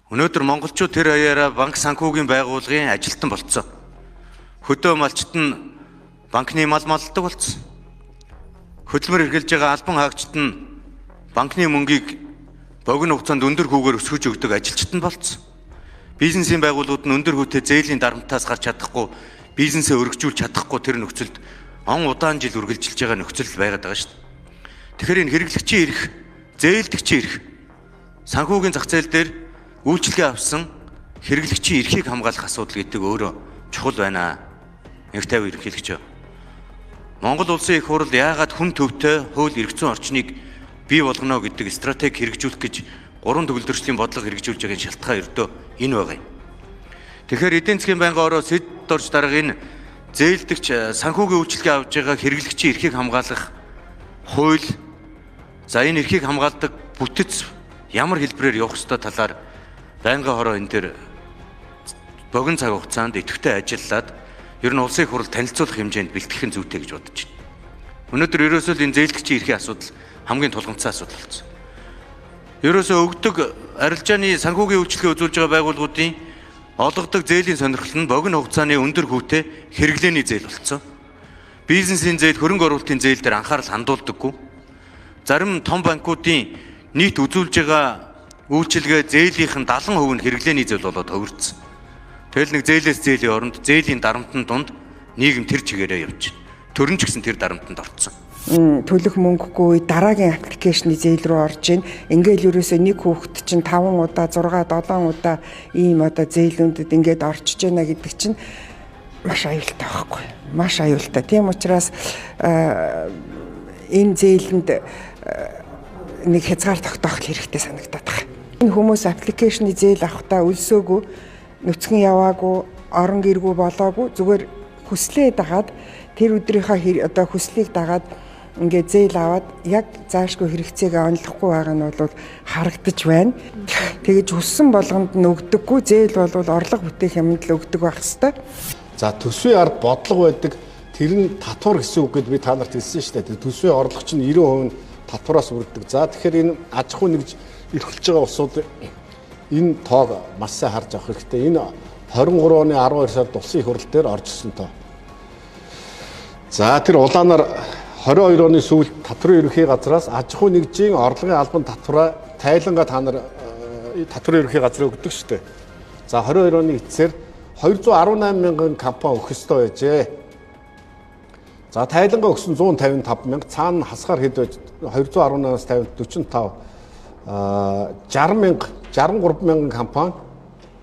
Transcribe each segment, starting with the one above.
Өнөөдөр монголчууд тэр хаяараа банк санхүүгийн байгууллагын ажилтан болцсон. Хөдөө малчт нь банкны мал малддаг болцсон. Хөдөлмөр эргэлж байгаа албан хаагчид нь банкны мөнгийг богино хугацаанд өндөр хүүгээр өсгөж өгдөг ажилчид нь болцсон. Бизнесийн байгууллагууд нь өндөр хүүтэй зээлийн дарамтаас гарч чадахгүй, бизнесээ өргөжүүлж чадахгүй тэр нөхцөлд он удаан жил үргэлжилж байгаа нөхцөл байгаад байгаа шүү дээ. Тэгэхээр энэ хэрэглэгчийн эрх, зээлдэгчийн эрх, санхүүгийн зах зээл дээр үйлчлэгээ авсан хэрэглэгчийн эрхийг хамгаалах асуудал гэдэг өөрөө чухал байна. Их тайван ерөнхийлөгч. Монгол улсын их хурл яагаад хүн төвтэй хууль эрх зүйн орчныг бий болгоно гэдэг стратеги хэрэгжүүлэх гэж 3 төгөлдрөслийн бодлого хэрэгжүүлж байгаа шалтгаан ердөө энэ байгаа юм. Тэгэхээр эдийн засгийн байнгын ороо сэд дорж дарга энэ зээлдэгч санхүүгийн үйлчлэгээ авж байгаа хэрэглэгчийн эрхийг хамгаалах хууль, за энэ эрхийг хамгаалдаг бүтэц ямар хэлбэрээр явах ёстой талаар байнгын хороо энэ төр богино цаг хугацаанд идэвхтэй ажиллаад ер нь улсын их хурл танилцуулах хэмжээнд бэлтгэх нь зүйтэй гэж бодож байна. Өнөөдөр ерөөсөө л энэ зээлдэгчийн эрхийн асуудал хамгийн тулгымцсан асуудал болсон. Ерөөсөө өгдөг арилжааны санхүүгийн үйлчлэгээ үзүүлж байгаа байгууллагуудын олгодог зээлийн сонирхол нь богино хугацааны өндөр хүүтэй хэрэглээний зээл болсон. Бизнесийн зээл, хөрөнгө оруулалтын зээл дээр анхаарал хандуулдаггүй. Зарим том банкуудын нийт үзүүлж байгаа үйлчилгээ зээлийнх нь 70% нь хэрэглээний зээл болоод хувирсан. Тэгэл нэг зээлээс зээлийн оронд зээлийн дарамтны дунд нийгэм тэр чигээрээ явж байна. Төрөн ч гэсэн тэр дарамтанд орцсон. Төлөх мөнгөгүй дараагийн аппликейшны зээл рүү орж ийн. Ингээл ерөөсөө нэг хүүхэд чинь 5 удаа, 6, 7 удаа ийм одоо зээлүүдэд ингээд орчиж байна гэдэг чинь маш аюултай байхгүй. Маш аюултай. Тийм учраас энэ зээлэнд нэг хязгаар тогтоох хэрэгтэй санагдаад байна. Энэ хүмүүс аппликейшны зээл авахтаа өлсөөгүй, нүцгэн яваагүй, орон гэргүй болоогүй, зүгээр хүслээ дагаад тэр өдрийнхөө одоо хүслийг дагаад ингээд зээл аваад яг заашгүй хэрэгцээгээ онцлохгүй байгаа нь бол харагдаж байна. Тэгэж хүссэн болгонд нь өгдөггүй, зээл бол орлого бүтээх юмд л өгдөг байх хэвээр. За төсвийн ард бодлого байдаг. Тэр нь татвар гэсэн үг гэд би та нарт хэлсэн шүү дээ. Төсвийн орлого чинь 90% нь татвараас үрддэг. За тэгэхээр энэ аж ахуй нэгж эрхэлж байгаа улсууд энэ тоог маш сайн харж авах хэрэгтэй. Энэ 23 оны 12 сард улсын их хурл дээр орж ирсэн тоо. За тэр улаанаар 22 оны сүүлд татврын ерөнхий газраас аж ахуй нэгжийн орлогын албан татвараа тайлангаа та нар татврын ерөнхий газар өгдөг шүү дээ. За 22 оны эцсээр 218 мянган компани өгөх ёстой байжээ. За тайлангаа өгсөн 155 мянга, цаана хасгаар хэд байж 218-аас 50 45 60 мянга 63 мянган компани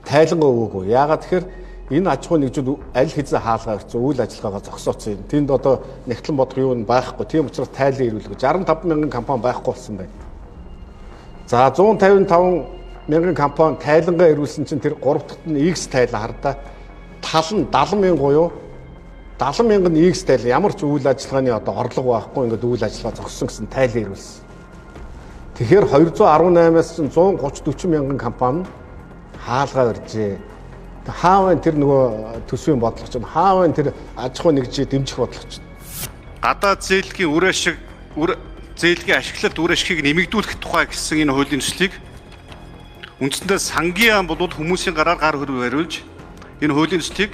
тайлангаа өгөөгүй. Яагаад тэгэхээр энэ аж ахуй нэгжүүд аль хэзээ хаалгаа ирсэн үйл ажиллагаагаа зогсооцсон юм. Тэнд одоо нэгтлэн бодлого юу нь байхгүй. Тийм учраас тайлан ирүүлэх 65 мянган компани байхгүй болсон байна. За 155 мянган компани тайлангаа ирүүлсэн чинь тэр 3 дахьт нь X тайлан хардаа тал нь 70 мянга юу 70 мянган X тайлан ямар ч үйл ажиллагааны одоо орлого байхгүй ингээд үйл ажиллагаа зогссон гэсэн тайлан ирүүлсэн. Тэгэхээр 218-аас чинь 130 40 мянган компани хаалгаа иржээ. Хаавын тэр нөгөө төсвийн бодлого чинь хаавын тэр аж ахуй нэгжийг дэмжих бодлого чинь гадаад зээлгийн үр ашиг зээлгийн ашиглалт үр ашигыг нэмэгдүүлэх тухай гэсэн энэ хуулийн төслийг үндсэндээ сангийн ам бол хүмүүсийн гараар гар хөрөв бариулж энэ хуулийн төслийг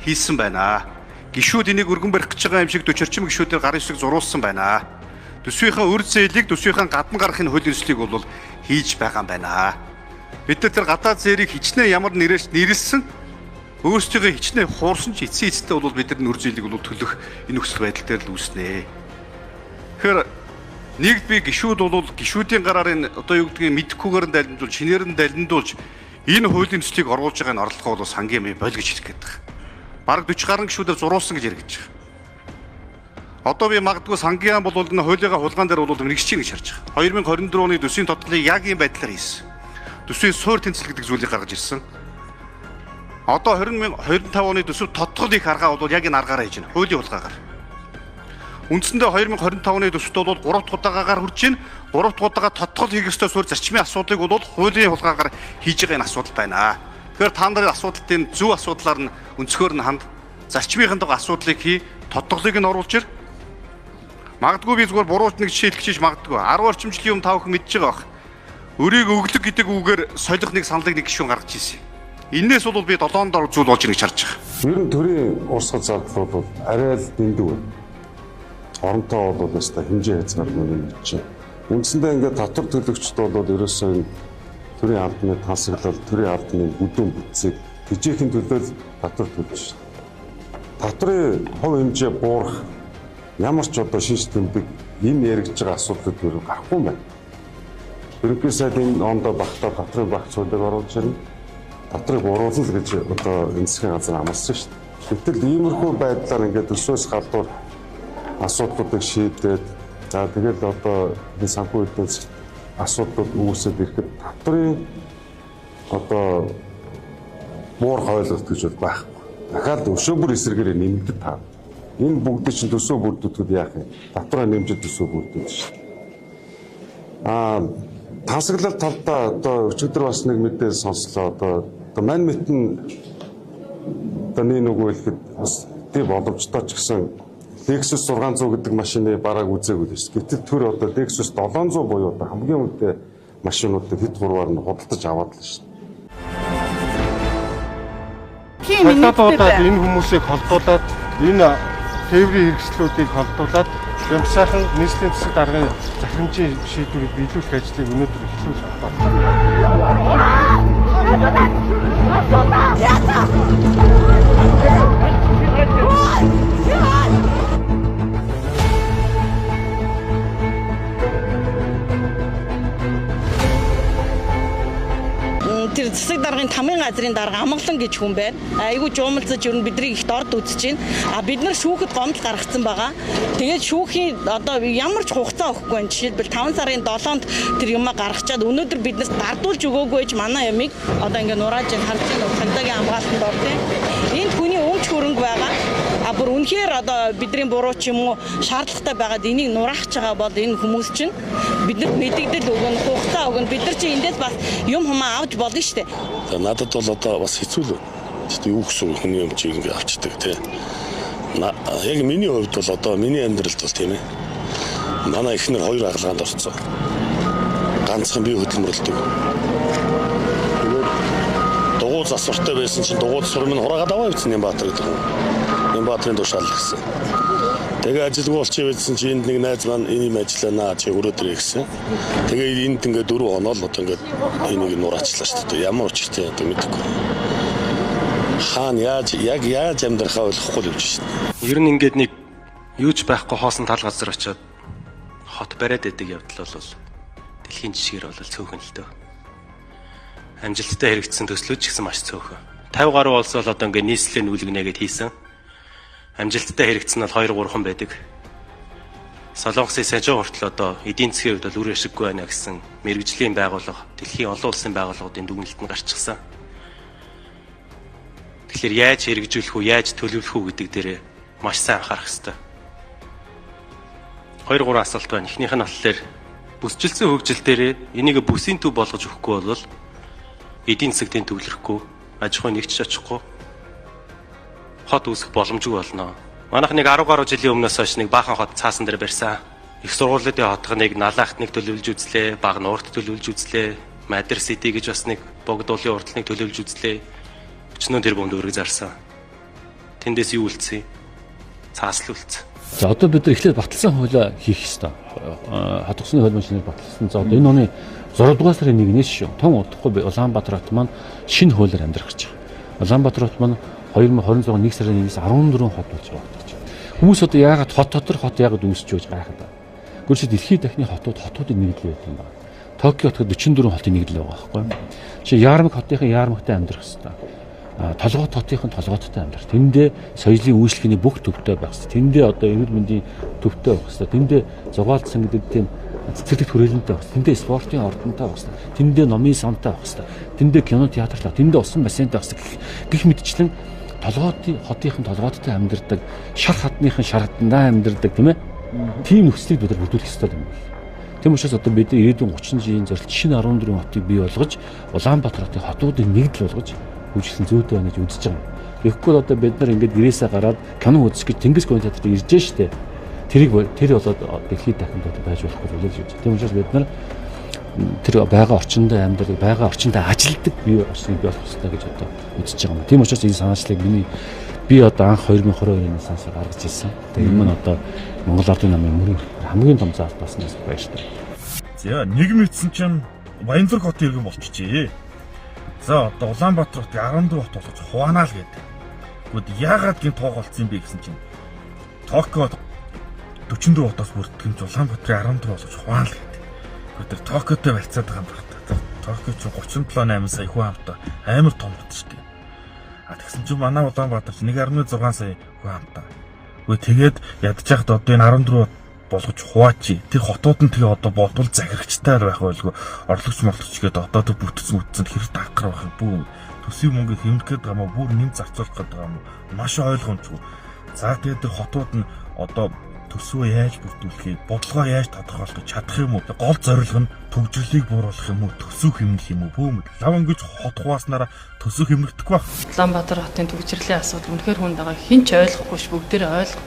хийсэн байна. Гишүүд энийг өргөн барих гэж байгаа юм шиг 40 орчим гишүүдээр гарын үсэг зурулсан байна. Төсвийнхаа үр зээлийг төсвийнхаа гадна гарах энэ хуулийн төслийг бол хийж байгаа юм байна. Бид нар тэр гадаад зээлийг хичнээн ямар нэрлсэн өөрсдөө хичнээн хуурсан ч эцсийн эцэстээ бол бид нар үр зээлийг бол төлөх энэ нөхцөл байдал дээр л үүснэ. Тэгэхээр нэгд би гишүүд бол гишүүдийн гараар энэ одоо юу гэдгийг мэдэхгүйгээр нь далиндуулж, шинээр нь далиндуулж энэ хуулийн төслийг оруулж байгаа энэ орлогоо бол сангийн мэй боль гэж хэлэх гээд байгаа. Бараг 40 гаруй гишүүдээр зурулсан гэж яригдж байгаа. Одоо би магадгүй сангийн бол энэ хуулийнхаа хулгаан дээр бол нэгж чинь гэж харж байгаа. 2024 оны төсвийн тодглыг яг ийм байдлаар хийсэн. Төсвийн суур тэнцэл гэдэг зүйлийг гаргаж ирсэн. Одоо 2025 оны төсөв тодголыг харгаа бол яг энэ аргаараа хийж байна. Хуулийн хулгаагаар. Үндсэндээ 2025 оны төсөвт бол 3 дахь удаагаагаар хүрч байна. 3 дахь удаагаа тодгол хийх ёстой суурь зарчмын асуудлыг бол хуулийн хулгаагаар хийж байгаа энэ асуудал байна. Тэгэхээр та нарын асуудлын зөв асуудлаар нь өнцгөр нь ханд зарчмынхаа дагуу асуудлыг хий, тодголыг нь оруулж ир. Магадгүй би зүгээр бурууч нэг жишээ хэлэх гэж магадгүй. 10 орчим жилийн өмнө та бүхэн мэдж байгаа бах. Өрийг өглөг гэдэг үгээр солих нэг саналыг нэг гишүүн гаргаж ирсэн. Иннээс бол би 7 дор зүйл болж ирэх гэж харж байгаа. Ер нь төрийн урсгал зардлууд бол арай л дэндүү байна. Оронтой бол өстой хэмжээ хязгааргүй нэмж байна. Үндсэндээ ингээд татвар төлөгчд бол ерөөсөө төрийн албаны тансаглал, төрийн албаны бүдүүн бүтцийг тэжээхэн төлөөл татвар төлж байна. Татврын хувь хэмжээ буурах ямар ч одоо шинж тэмдэг энэ яригдж байгаа асуудлууд юу гарахгүй юм байна. Ерөнхий сайд энэ ондоо багтаа татрын багц хуулийг оруулж ирнэ. Татрыг уруулна л гэж одоо энэ засгийн газар амласан шүү дээ. Гэтэл иймэрхүү байдлаар ингээд өсөөс гадуур асуудлуудыг шийдээд за тэгэл одоо энэ санхүү эдийн засгийн асуудлууд үүсээд ирэхэд татрын одоо муур хойлолт гэж бол байхгүй. Дахиад өшөө бүр эсрэгээр нэмэгдэж таа. Энэ бүгд чинь төсөө бүрдүүлэхэд яах юм? Татраа нэмжиж төсөө бүрдүүлж шүү дээ. Тасаглал талдаа одоо өчигдөр бас нэг мэдээ сонслоо. Одоо мань мэтэн таны нөгөө хэлэхэд бас тий боломжтой ч гэсэн Lexus 600 гэдэг машины бараг үзээгүй л шүү. Гэтэл тэр одоо Lexus 700 буюу одоо хамгийн үнэтэй машинуудыг хэд гурваар нь худалдаж аваад л шүү. Хадгалаад энэ хүмүүсийг холдуулаад энэ тээврийн хэрэгслүүдийг холдуулаад ямсаахан нийслэлийн засаг даргын захирамжийн шийдвэрийг биелүүлэх ажлыг өнөөдөр эхлүүлж байна. Тэр засаг даргын тамгын газрын дарга амгалан гэж хүн байна. Айгүй жуумалцаж ер нь бидний их дорд үзэж байна. Бид нар шүүхэд гомдол гаргацсан байгаа. Тэгээд шүүхийн одоо ямар ч хугацаа өгөхгүй байна. Жишээлбэл 5 сарын 7-нд тэр юмаа гаргачаад өнөөдөр биднээс дардуулж өгөөгүй гэж манай ямиг одоо ингээ нурааж харж байна. Цагдаагийн хамгаалтанд орсон. Энд хүний өмч хөрөнгө байгаа. Бүр үнэхээр одоо бидний буруу ч юм уу шаардлагатай байгаад энийг нураах байгаа бол энэ хүмүүс чинь биднэрт мэдэгдэл өгнө, хугацаа өгнө. Бид нар чинь эндээс бас юм хамаа авч болно шүү дээ. Надад бол одоо бас хэцүү л байна. Тэгтээ юу гэсэн хүний өмчийг ингээ авчдаг тий. Яг миний хувьд бол одоо миний амьдралд бол тийм ээ. Манай эхнэр 2 аглаганд орсон. Ганцхан бие хөдөлмөрлөдөг. Тэгээд дугуй засвартай байсан чинь дугуй засвар минь хураагаад аваа явуулсан юм Баатар гэдэг юм. Баатрын тушаал гэсэн. Тэгээ ажилгүй болчих байсан чи энд нэг найз маань энийг ажиллана чи өрөөдөр гэсэн. Тэгээ энд ингээ 4 хоноо л одоо ингээ энийг нураачлаа шүү дээ. Ямар учиртай одоо мэдэхгүй. Хаана яаж амьдрахаа ойлгохгүй л явж шин. Ер нь ингээд нэг юу ч байхгүй хоосон тал газар очиод хот бариад байдаг явдал бол дэлхийн жишгээр бол цөөхөн л дөө. Амжилттай хэрэгжсэн төслүүд ч гэсэн маш цөөхөн. 50 гаруй улс бол одоо ингээ нийслэлийн үлгэнэгээд хийсэн. Амжилттай хэрэгцсэн бол 2-3 байдаг. Солонгосын Сажин хүртэл одоо эдийн засгийн хувьд бол үр ашиггүй байна гэсэн мэрэгжлийн байгууллага, дэлхийн олон улсын байгууллагуудын дүгнэлт нь гарчихсан. Тэгэхээр яаж хэрэгжүүлэх үү, яаж төлөвлөх үү гэдэг дээр маш сайн анхаарах хэрэгтэй. 2-3 асуулт байна. Эхнийх нь болохоор бүсчилсэн хөгжил дээр энийг бүсийн төв болгож өгөхгүй бол эдийн засгийн төвлөрөхгүй, аж ахуй нэгч очихгүй хот үүсэх боломжгүй болно. Манайх нэг 10 гаруй жилийн өмнөөс хойш нэг баахан хот цаасан дээр барьсан. Их сургуулиудын хотгоныг Налахт нэг төлөвлөж үзлээ, Баг нуурт төлөвлөж үзлээ, Мадар Сити гэж бас нэг богдуулын урдлыг төлөвлөж үзлээ. 40 тэрбум төгрөг зарсан. Тэндээс юу үлдсэн? Цааслал үлдсэн. За одоо бид нар эхлээд баталсан хуулиа хийх ёстой. Хадгалсны хууль машиныг баталсан. За одоо энэ оны 6 дугаар сарын 1-ээс шүү. Том удахгүй Улаанбаатар хот маань шинэ хуулиар амьдрах гэж байна. Улаанбаатар хот маань 2026 1 сарын 1-ээс 14 хот болж байгаа гэж. Хүмүүс одоо яагаад хот яагаад үүсэж байж гайхаад байна. Гүршид дэлхийн дахны хотуудын нэгдэл байдаг юм байна. Токио хотод 44 хотын нэгдэл байгаа байхгүй юу? Чи Ярмаг хотынхын Ярмагтай амьдрах хэрэгтэй. Толгойд хотынхын толгойдтой амьдрах. Тэндээ соёлын үйлчлэгээний бүх төвтэй байх хэрэгтэй. Тэндээ одоо эрүүл мэндийн төвтэй байх хэрэгтэй. Тэндээ зугаалсан гэдэг тийм цэцэрлэгт хүрээлэнтэй байх хэрэгтэй. Тэндээ спортын ордонтой байх хэрэгтэй. Тэндээ номын сантай байх хэрэгтэй. Тэндээ кино театрлаа, тэндээ усан бассейнтай байх хэрэгтэй. Гэх мэтчлэн хотынхын толгойдтой амьдардаг, шар хадныхын шар хадандаа амьдардаг тийм ээ. Тийм нөхцөлийг бид нар бүрдүүлэх ёстой юм байна. Тийм учраас одоо бид ирээдүйн 30 жилийн зорилт шинэ 14 хотыг бий болгож Улаанбаатар хотын хотуудын нэгдэл болгож хөгжүүлсэн зүйтэй байна гэж үзэж байгаа. Тэгэхгүй одоо бид нар ингээд гэрээсээ гараад кино үзэх гэж Тэнгис кинотеатрт ирж штэ. Тэр болоод дэлхийд дахинд байж болохгүй л гэж үзэж. Тийм учраас бид нар тэр байгаа орчиндөө амьдардаг, байгаа орчиндөө ажилтдаг бие орчныг бий болох хэрэгтэй гэж одоо үзэж байгаа юм. Тийм учраас энэ санаачлалыг би одоо анх 2022 оны сансаар гаргаж ирсэн. Тэгээ энэ нь одоо Монгол Ардын намын мөрийн хамгийн том заалт баснаас баяртай. За нэг мэдсэн чинь Баянзүрх хотын иргэн болчихжээ. За одоо Улаанбаатар хотыг 14 хот болгож хуваанаа л гэдэг. Гэхдээ яагаад гин тоог олцсон юм бэ гэсэн чинь Токиод 44 хотоос бүрддэг юм Улаанбаатарын 14 болгож хуваана л гэдэг. Тэр Токиотой барьцаад байгаа юм байна. Токио ч 37.8 сая хүн амтай амар том хот шүү дээ. Тэгсэн чинь манай Улаанбаатар 1.6 сая хүн амтай. Тэгээд ядж яхад одоо энэ 14 болгож хуваачи. Тэр хотууд нь тэгээ одоо бодвол захирагчтай байх байлгүй. Орлогч морлогч гээд одоо бүтцэн хэрэг давхар байх бүү. Төсвийн мөнгө хэмнэх гээд байгаа мó бүр нэм зарцуулах гээд байгаа мó. Маш ойлгомжгүй. За тэгээд тэр хотууд нь одоо төсвөө яаж бүрдүүлэх, бодлогоо яаж тодорхойлох чадах юм уу? Гол зорилго нь төгжрлийг бууруулах юм уу? Төсөв хэмнэх юм уу? Бүүмэд лав ингэж хот хувааснараа төсөв хэмнэгдэх байх. Улаанбаатар хотын төгжрлийн асуудал үнэхээр хүнд байгаа. Хин ч ойлгохгүй ш бүгдээрээ ойлгох.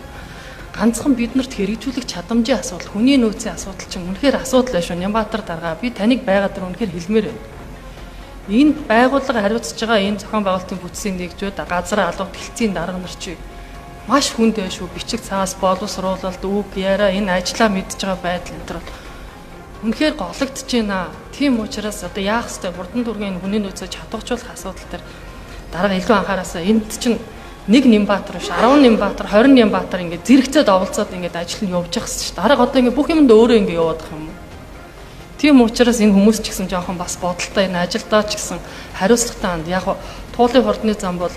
Ганцхан биднэрт хэрэгжүүлэх чадамжийн асуудал, хүний нөөцийн асуудал чинь үнэхээр асуудал шүү. Нямбаатар дарга би таныг байгаад тэр үнэхээр хэлмээр байна. Энэ байгууллага хариуцж байгаа энэ зохион байгуулалтын бүтцийн нэгжүүд газар албад хэлтсийн дарга нар чи маш хүнд шүү. Бичиг цаас, боловсруулалт, үг яриа энэ ажлаа мэдж байгаа байдал энэ төр үнэхээр гологдож байна. Тийм учраас одоо яах ёстой хурдан дүргийн хүний нөөцөө чадваржуулах асуудал төр дарга илүү анхаараасаа энд чинь нэг Нямбаатар биш 10 Нямбаатар 20 Нямбаатар ингээд зэрэгцээ доволцоод ингээд ажил нь явж байгаа шүү дээ. Дарга одоо ингээд бүх юмд өөрөө ингээд яваад байгаа юм. Тийм учраас энэ хүмүүс ч гэсэн жоохон бас бодолтой энэ ажилдаа ч гэсэн хариуцлагатай яг туулын хурдны зам бол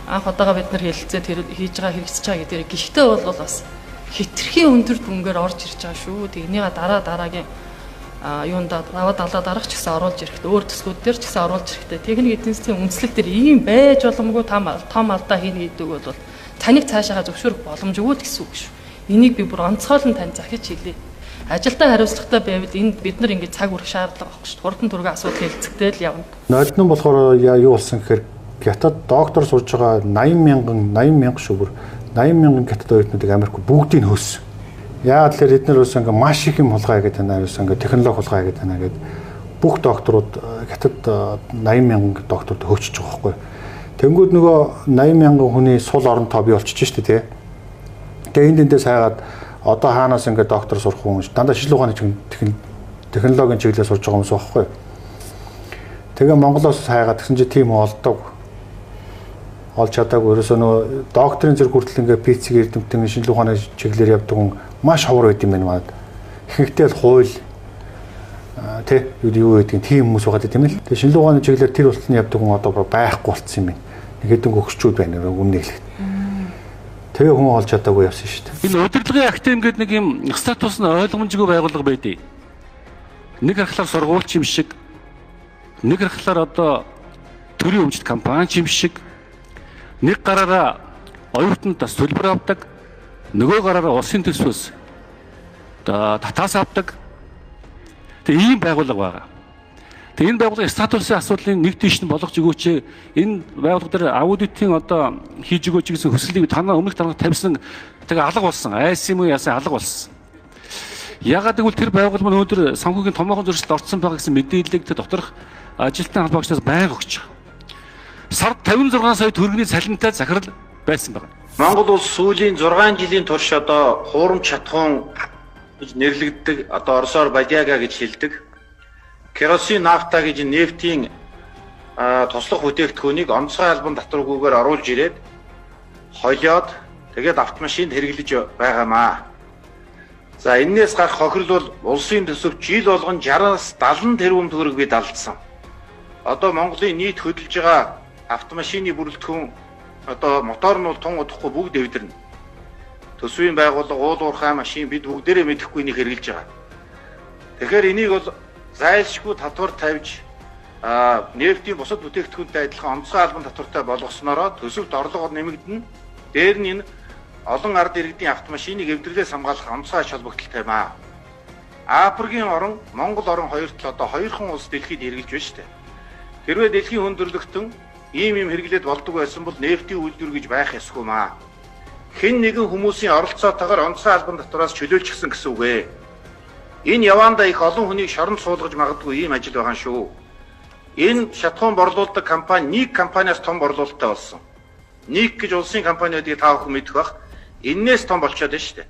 анх удаага бид нар хэлэлцээ тэр хийж байгаа хэрэгжиж байгаа гэдэг. Гэхдээ бол бас хитрхийн өндөр дүнгээр орж ирж байгаа шүү. Энийгээ дараагийн юундаа даваа далаа дарах ч гэсэн оруулж ирэхдээ өөр төсгүүд дээр ч гэсэн оруулж ирэхдээ техник эдийн засгийн үндэслэл дээр ийм байж боломгүй том алдаа хийнэ гэдэг бол таныг цаашаага зөвшөөрөх боломжгүй гэсэн үг шүү. Энийг би бүр онцгойлон тань захиж хэлье. Ажилдаа хариуцлагатай байвал энд бид нар ингэ цаг үрэх шаардлага байхгүй шүү. Хурдан түргэн асуудал хэлцэгтэй л явна. Нойлдон болохоор юу болсон гэхээр Хятад доктор сурж байгаа 80 мянга шүү бүр 80 мянган Хятад оюутнуудыг Америк бүгдийг нь хөөсөн. Яагаад л эдгээр үс ингээ маш их юм хулгай гэдэг байна. Үс ингээ технологи хулгай гэдэг байна гэдэг бүх докторууд Хятад 80 мянган докторд хөөчөж байгаа байхгүй. Тэнгүүд нөгөө 80 мянган хүний сул орон тоо бий болчихж штэ тий. Тэгээ эндээс хайгаад одоо хаанаас ингээ доктор сурах хүн дандаа шил ухааны технологийн чиглэлээр сурж байгаа хүмүүс байхгүй. Тэгээ Монголоос хайгаад гэсэн чи тийм олдог. Олж чадаагүй ерөөсөө нөө докторийн зэрэг хүртэл ингээ пиццэг эрдэмтэн шинжилгээ ухааны чиглэлээр явдаг хүн маш ховор байд юм байна маад. Ихэнхдээ л хууль тий юу гэдгийг тийм хүмүүс байгаа тийм л. Тэгээ шинжилгээ ухааны чиглэлээр тэр болтны явдаг хүн одоо байхгүй болцсон юм байна. Нэг хэдэн өгчүүд байна өмнө хэлэх. Тэгээ хүн олж чадаагүй явсан шүү дээ. Энэ удирдлагын актив гэдэг нэг юм статус нь ойлгомжгүй байгууллага байдیں۔ Нэг харахаар сургуульч юм шиг, нэг харахаар одоо төрийн өмчт компани юм шиг нэг гараараа оюутнуудаас төлбөр авдаг, нөгөө гараараа улсын төсвөөс татаас авдаг. Тэгээ ийм байгууллага байгаа. Тэгээ энэ байгууллагын статусын асуудлыг нэг тийш нь болгож өгөөч. Энэ байгууллага дээр аудитын одоо хийж өгөөч гэсэн хүслийг танаа өмнөх дарга тавьсан. Тэгээ алга болсон. ISM яасан алга болсон. Ягаад гэвэл тэр байгууллага өнөөдөр санхүүгийн томоохон зөрчилд орсон байгаа гэсэн мэдээллийг доторх ажилтны холбоогчдоос байнга өгч байгаа. Сард 56 сая төгрөгийн цалинтай захирал байсан байна. Монгол улс сүүлийн 6 жилийн турш одоо хуурамч шатхуун гэж нэрлэгддэг одоо орсоор бадяга гэж хэлдэг. Керосин нафта гэж нефтийн туслах бүтээгдэхүүнийг онцгой албан татваргүйгээр оруулж ирээд холиод тэгээд автомашинд хэрэглэж байгаамаа. За энээс гарах хохирол бол улсын төсөв жил болгон 60-аас 70 тэрбум төгрөг бид алдсан. Одоо Монголын нийт хөдөлж байгаа автомашины бүрэлдэхүүн одоо мотор нь бол тун удахгүй бүгд эвдэрнэ. Төсвийн байгууллага, уул уурхай машин бид бүгдээрээ мэдэхгүй энийг хэрэглэж байгаа. Тэгэхээр энийг бол зайлшгүй татвар тавьж нефтийн бусад бүтээгдэхүүнтэй адилхан онцгой албан татвартай болгоснороо төсөвт орлого нэмэгдэнэ. Дээр нь энэ олон ард иргэдийн автомашиныг эвдэрлээс хамгаалах онцгой ач холбогдолтой юм аа. Африкийн орон, Монгол орон хоёрт л одоо хоёрхан улс дэлхийд хэрэгжилж байна шүү дээ. Хэрвээ дэлхийн хүндрэлтэн ийм юм хэрэглээд болдог байсан бол нефтийн үйлдвэр гэж байх ёсгүй маа. Хэн нэгэн хүмүүсийн оролцоотойгоор онцгой албан татвараас чөлөөлчихсөн гэсэн үг ээ. Энэ яваандаа их олон хүнийг шоронд суулгаж магадгүй ийм ажил байгаа шүү. Энэ шатхуун борлуулдаг компани нэг компаниас том борлуулалттай болсон. Нэг гэж улсын компаниудыг та бүхэн мэдэх бах. Эннээс том болчиход байна шүү дээ.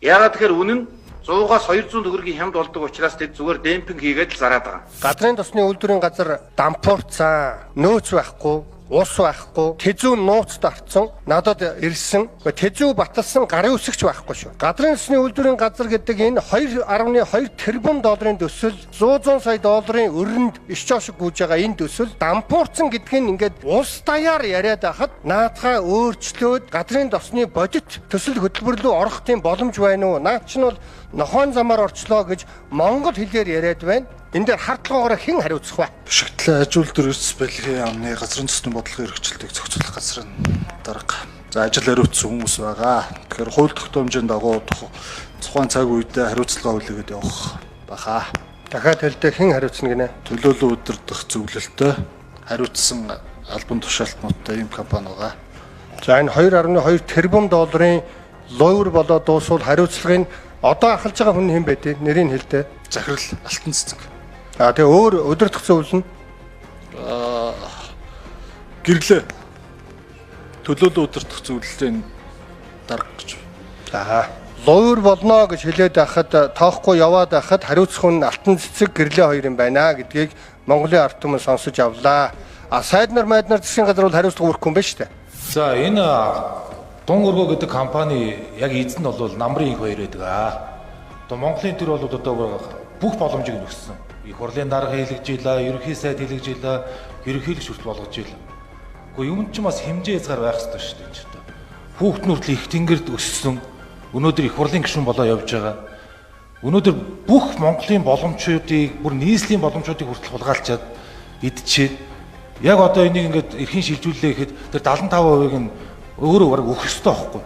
Яагаад тэгэхээр үнэн 100-аас 200 төгрөгийн хямд болдог учраас тэд зүгээр демпинг хийгээд л зараад байгаа. Газрын тосны үйлдвэрийн газар дампуурцсан, нөөц байхгүй, ус байхгүй, тэзүү нууцд орцсон, надад ирсэн, тэзүү баталсан гарын үсгч байхгүй шүү. Газрын тосны үйлдвэрийн газар гэдэг энэ 2.2 тэрбум долларын төсөл 100 сая долларын өрөнд иш чошиг гүйж байгаа энэ төсөл дампуурцсан гэдгийг ингээд улс даяар яриад байхад наадхаа өөрчлөөд газрын тосны бодит төсөл хөтөлбөр рүү орох тийм боломж байна уу? Наад чинь бол нохойн замаар орчлоо гэж монгол хэлээр яриад байна. Энэ дээр хардлагаараа хэн хариуцах вэ? Бишигтлээ ажил төрөөс бэлгийн амны газрын төсний бодлогын хэрэгжилтийг зохицуулах газрын дарга. За ажил хариуцсан хүмүүс байгаа. Тэгэхээр хууль тогтоомжийн дагуу тухайн цаг үедээ хариуцлага хүлээгээд явах баха. Дахиад хэлдэг хэн хариуцна гинэ? Төлөөлөл удирдах зөвлөлтөй хариуцсан албан тушаалтнуудтай ийм компани байгаа. За энэ 2.2 тэрбум долларын лойр болоод дуусвал хариуцлагыг одоо ахалж байгаа хүн хэн бэ? Нэрийг хэлдэ. Захирал Алтан цэцэг. Тэгээ өөр удирдах зөвлөл нь гэрлээ. Төлөөлөл удирдах зөвлөлийн дарга гэж. За лойр болно гэж хэлээд байхад тоохгүй яваад байхад хариуцах хүн Алтан цэцэг гэрлээ хоёр юм байна гэдгийг Монголын ард түмэн сонсож авлаа. Сайднар майднар засгийн газар бол хариуцлага өрөхгүй юм байна шүү дээ. За энэ Дун өргөө гэдэг компани яг эзэн нь бол намрын их хоёр байдаг. Одоо Монголын төр бол одоо бүх боломжийг өгсөн. Их хурлын дарга хийлгэжээлээ, ерөнхий сайд хийлгэжээлээ, ерөнхийлөгч хүртэл болгож ийлээ. Гэхдээ юм ч бас хэмжээ хязгаар байх хэрэгтэй шүү дээ. Хүүхэд нүртэл их тэнгэрд өссөн. Өнөөдөр их хурлын гишүүн болоо явж байгаа. Өнөөдөр бүх Монголын боломжуудыг, бүр нийслэлийн боломжуудыг хүртэл хулгайлчаад идчихээ. Яг одоо энийг ингээд эрхийн шилжүүлээ гэхэд тэр 75%-ыг нь өөрөө бараг өгөх ёстой байхгүй.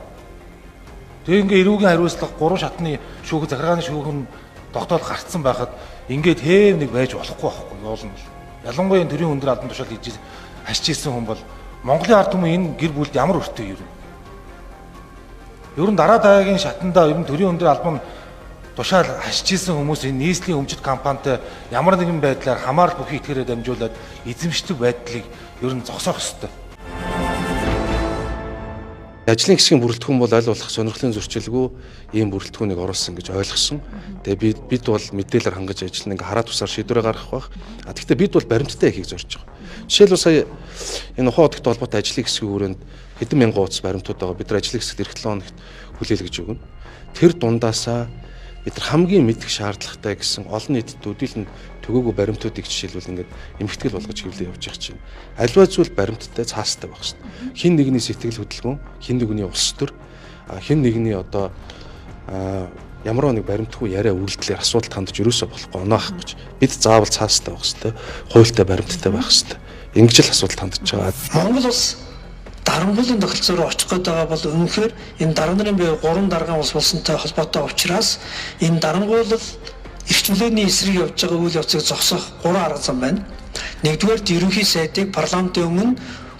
Тэгээ ингээ эрүүгийн хариуцлага 3 шатны шүүх захиргааны шүүх нь тогтоол гарцсан байхад ингээд хэв нэг байж болохгүй байхгүй явуулна бол. Ялангуяа төрийн өндөр албан тушаал хийж хашиж ирсэн хүн бол Монголын ард түмэн энэ гэр бүлд ямар өртөө юм. Ер нь дараа дараагийн шатандаа ер нь төрийн өндөр албан тушаал хашиж ирсэн хүмүүс энэ нийслэлийн өмчит компанитай ямар нэгэн байдлаар хамаарал бүхий итгэрээр дамжуулаад эзэмшдэг байдлыг ер нь зогсоох ёстой. Ажлын хэсгийн бүрэлдэхүүн бол аль болох сонирхлын зөрчилгүй ийм бүрэлдэхүүнийг оруулсан гэж ойлгосон. Тэгээ бид бол мэдээлэлээр хангаж ажиллана, ингээ хараа тусаар шийдвэрээ гаргах байх. Тэгэхдээ бид бол баримттай ихийг зорж байгаа. Жишээлбэл сая энэ ухаан удагтай холбоотой ажлын хэсгийн хүрээнд хэдэн мянган утас баримтууд байгаа. Бид нар ажлын хэсэгт эх 7 хоногт хүлээлгэж өгнө. Тэр дундаасаа бид нар хамгийн мэдэх шаардлагатай гэсэн олон нийтэд өдийлөн төгөөгүй баримтуудыг жишээлбэл ингээд эмхтгэл болгож хэвлээ явж байгаа чинь альва зүйл баримттай цаастай байх шээ. Хин нэгний сэтгэл хөдлөлгөөн, хин нэгний улс төр, хин нэгний одоо ямар нэг баримтгүй яриа үйлдэлээр асуудал хандж өрөөсөө болохгүй оноох гэж бид заавал цаастай байх шээ. Хуультай баримттай байх шээ. Ингэж л асуудал хандж байгаа. Монгол улс дарангуулын тогтолцоо руу очих гээд байгаа бол үнэхээр энэ дарга нарын бие 3 даргаан улс болсонтой холбоотой учраас энэ дарангуулал эрч хүлээний эсрэг явж байгаа үйл явцыг зогсоох 3 арга зам байна. Нэгдүгээр ерөнхий сайдыг парламентын өмнө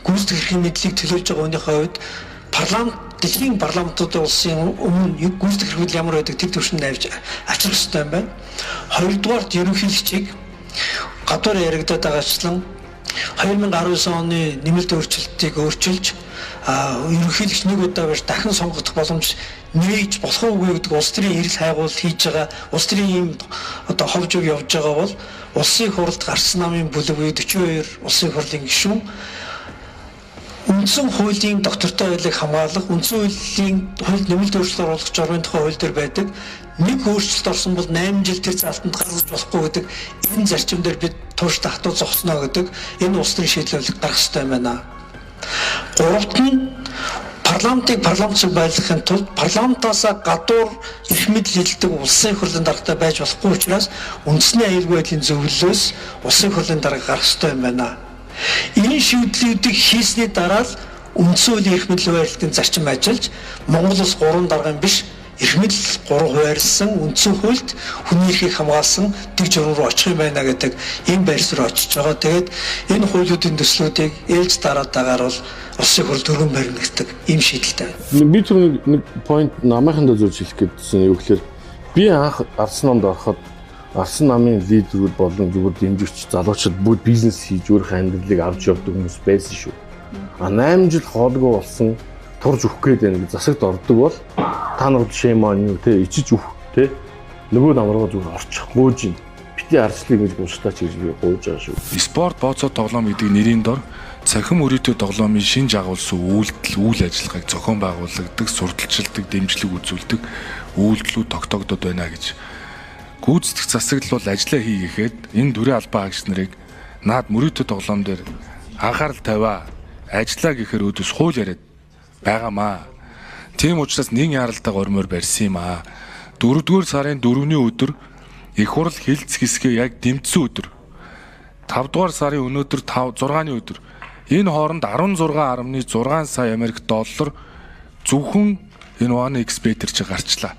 гүйцэтгэх эрхийн мэдлийг төлөөлж байгаа хүнийхээ хувьд дэлхийн парламентуудын улсын өмнө гүйцэтгэх эрх мэдэл ямар байдаг тэр түвшинд навж ачлах хэрэгтэй юм байна. Хоёрдугаар ерөнхийлөгчийг гадуур яригадаад байгаачлан 2019 оны нэмэлт өөрчлөлтийг өөрчилж ерөнхийлөгч нэг удаа биш дахин сонгогдох боломж нээж болох уу гэдэг улс төрийн эрэл хайгуул хийж байгаа улс төрийн ийм одоо ховж үг явж байгаа бол улсын хурлд гарсан намын бүлэг 42 улсын хурлын гишүүн үндсэн хуулийн доктортой хуулийг хамгаалах үндсэн хуулийн хууль нэмэлт өөрчлөлт оруулах журмын тухай хууль дээр байдаг нэг өөрчлөлт орсон бол 8 жил тэр залтанд гаргаж болохгүй гэдэг энэ зарчим дээр бид тууштай хатуу зогсноо гэдэг энэ улс төрийн шийдлийг гаргах хэрэгтэй юм байна. Гуравт нь парламентыг парламентчиг байлгахын тулд парламентаасаа гадуур эрх мэдэл хэлдэг улсын хурлын даргатай байж болохгүй учраас үндэсний аюулгүй байдлын зөвлөлөөс улсын хурлын дарга гарах хэрэгтэй юм байна. Энэ шийдлүүдийг хийсний дараа л үндсэн хуулийн эрх мэдэл хуваарлтын зарчим ажиллаж Монгол улс 3 даргын биш эрх мэдэл 3 хуваарлсан үндсэн хуульд хүний эрхийг хамгаалсан дэг журам руу очих юм байна гэдэг энэ байрс руу очиж байгаа. Тэгээд энэ хуулиудын төслүүдийг ээлж дараад байгаа бол улсын хурл дөрвөн баримтдаг ийм шийдэлтэй байна. Би тэр нэг point намайхандаа зөв хэлэх гэдсэн юу гэхээр Би анх Арсан намд ороход Арсан намын лидерүүд болон зүгээр дэмжигч залуучууд бүгд бизнес хийж өөрийнхөө амьдралыг авч явдаг хүмүүс байсан шүү. 8 жил хоолгүй болсон турж өгөх гээд байна гэж засагт ордог бол та нар шейман юу те ичиж өөх те нөгөө намраа зүгээр орчих гүйж ин бити арчлыг гэж бууштаач гэж би гуйж байгаа шүү. Спорт бооцоо тоглоом гэдэг нэрийн дор цахим өрөөтэй тоглоомын шинж агуулсан үйлдэл үйл ажиллагааг зохион байгуулагдаг, сурталчилдаг, дэмжлэг үзүүлдэг үйлдэлүүд тогтоогдод байна гэж. Гүйцэтгэх засаглал бол ажиллаа хийгээд энэ дүрийн албан хаагч нарыг наад мөрөөдөд тоглоом дээр анхаарал тавиа ажиллаа гэхээр өдөөс хууль яриад байгаамаа. Тийм учраас нэг яралдаг ормоор барьсан юм аа. 4-р сарын 4-ний өдөр их хурл хилцэх хэсгээ яг дэмжсэн өдөр. 5-р сарын өнөөдөр 6-ны өдөр. Энэ хооронд 16.6 сая Америк доллар зөвхөн энэ One X-Bet-ээр чи гарчлаа.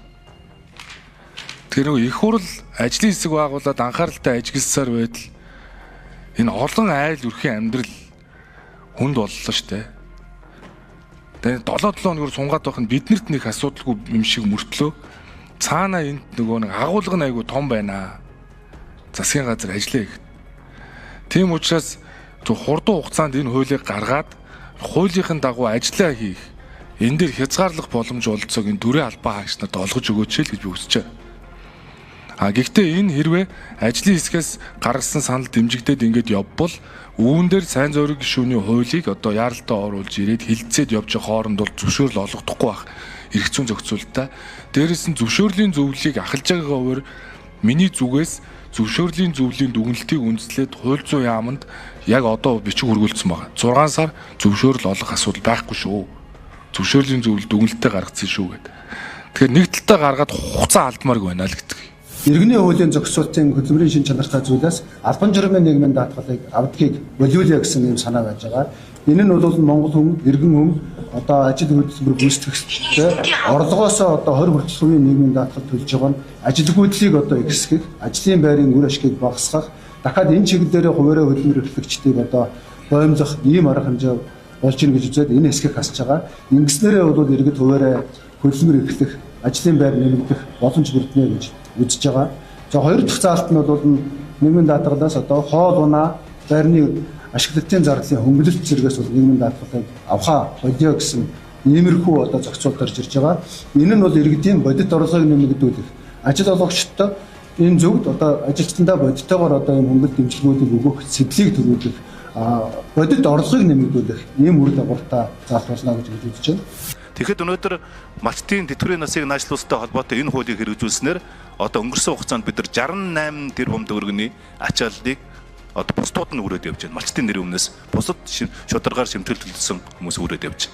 Тэр их хурл ажлын хэсэг байгуулад анхааралтай ажигласаар байтал энэ олон айл өрхийн амьдрал хүнд боллоо штэ. Тэгээ 7 хоногор сунгаад байх нь биднэрт нэг асуудалгүй юм шиг мөртлөө цаана энд нөгөө нэг агуулга нь айгу том байна. Засгийн газар ажиллая гэх. Тийм учраас хурдан хугацаанд энэ хуулийг гаргаад хуулийнхын дагуу ажиллаа хийх энэ дээр хязгаарлах боломж олцоог энэ дүрийн албан хаагч нарт олгож өгөөч л гэж би хүсэж байна. Гэхдээ энэ хэрвээ ажлын хэсгээс гаргасан санал дэмжигдээд ингээд явбал үүн дээр сайн зориг гишүүний хуулийг одоо яаралтай оруулж ирээд хилцээд явж байгаа хооронд бол зөвшөөрөл олгохдохгүй байх эрх зүйн зохицуулалтаа. Дээрээс нь зөвшөөрлийн зөвлөлийг ахалж байгаагаар өөр миний зүгээс зөвшөөрлийн зөвлөлийн дүгнэлтийг үндэслээд хууль зүйн яамд яг одоо бичиг хургуулсан байна. 6 сар зөвшөөрөл олох асуудал байхгүй шүү. Зөвшөөрлийн зөвлөл дүгнэлтээ гаргацсан шүү гэдэг. Тэгэхээр нэг талтаа гаргаад хугацаа алдмаарг байна л гэдэг. Иргэний хуулийн зохицуулалтын хөдөлмөрийн шин чанартай зүйлээс албан журмын нийгмийн даатгалыг авдгийг болиулъя гэсэн юм санаа байж байгаа. Энэ нь бол Монгол хүн, иргэн хүн одоо ажил хөдөлмөр гүйцэтгэгчтэй орлогоосоо одоо 20 хүртэлхүүний нийгмийн даатгал төлж байгаа нь ажилгүйдлийг одоо ихсгэх, ажлын байрын үр ашгийг багасгах, дахиад энэ чиглэлээр хуваарь хөдөлмөр эрхлэгчдийг одоо боомзох ийм арга хэмжээ болж ийн гэж үзээд энэ хэсгийг хасж байгаа. Ингэснээрээ бол иргэд хуваарь хөдөлмөр эрхлэх, ажлын байр нэмэгдэх боломж бүрднэ гэж үзэж байгаа. За хоёр дахь заалт нь бол нийгмийн даатгалаас одоо хоол унаа байрны ашиглалтын зардалын хөнгөлөлт зэрэгээс бол нийгмийн даатгалыг авахаа болио гэсэн иймэрхүү одоо зохицуулт орж ирж байгаа. Энэ нь бол иргэдийн бодит орлогыг нэмэгдүүлэх, ажил олгогчдод энэ зөвд одоо ажилчдандаа бодиттойгоор одоо юм хөнгөлөлт дэмжлэгүүдийг өгөх, сэтлийг төрүүлэх, бодит орлогыг нэмэгдүүлэх ийм үр дагавартай заалт болно гэж үзэж байна. Тэгэхэд өнөөдөр малчтын тэтгэврийн насыг наашлуулстай холбоотой энэ хуулийг хэрэгжүүлснээр одоо өнгөрсөн хугацаанд бид нар 68 тэрбум төгрөгийн ачааллыг одоо бусдууд нь өрөөд явж байна. Малчтын нэр өмнөөс бусад шударгаар шимтгэлтэлсэн хүмүүс өрөөд явж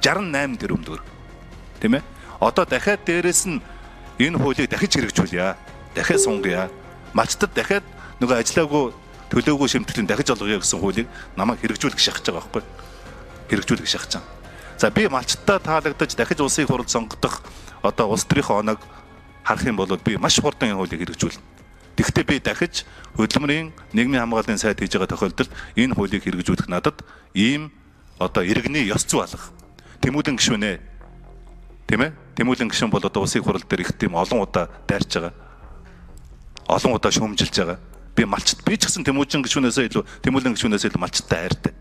байна. 68 тэрбум төгрөг. Тийм ээ? Одоо дахиад дээрэс нь энэ хуулийг дахиж хэрэгжүүлье. Дахиад сунгая. Малчтад дахиад нөгөө ажиллаагүй төлөөгүй шимтгэлийн дахиж олгоё гэсэн хуулийг намайг хэрэгжүүлэх шахаж байгаа байхгүй? Хэрэгжүүлэх шахаж байгаа. За би малчтаа таалагдаж дахиж улсын хурал сонгох одоо улс төрийн оног харах юм бол би маш хурдан энэ хуулийг хэрэгжүүлнэ. Тэгэхдээ би дахиж хөдөлмөрийн нийгмийн хамгааллын сайд хийж байгаа тохиолдолд энэ хуулийг хэрэгжүүлэх надад ийм одоо иргэний ёс зүй алга. Тэмүүлэн гишүүн ээ. Тийм ээ? Тэмүүлэн гишүүн бол одоо улсын хурал дээр их тийм олон удаа дайрч байгаа. Олон удаа шүүмжилж байгаа. Би малчт би ч гэсэн тэмүүлэн гишүүнээсээ илүү тэмүүлэн гишүүнээс илүү малчттай хайртай.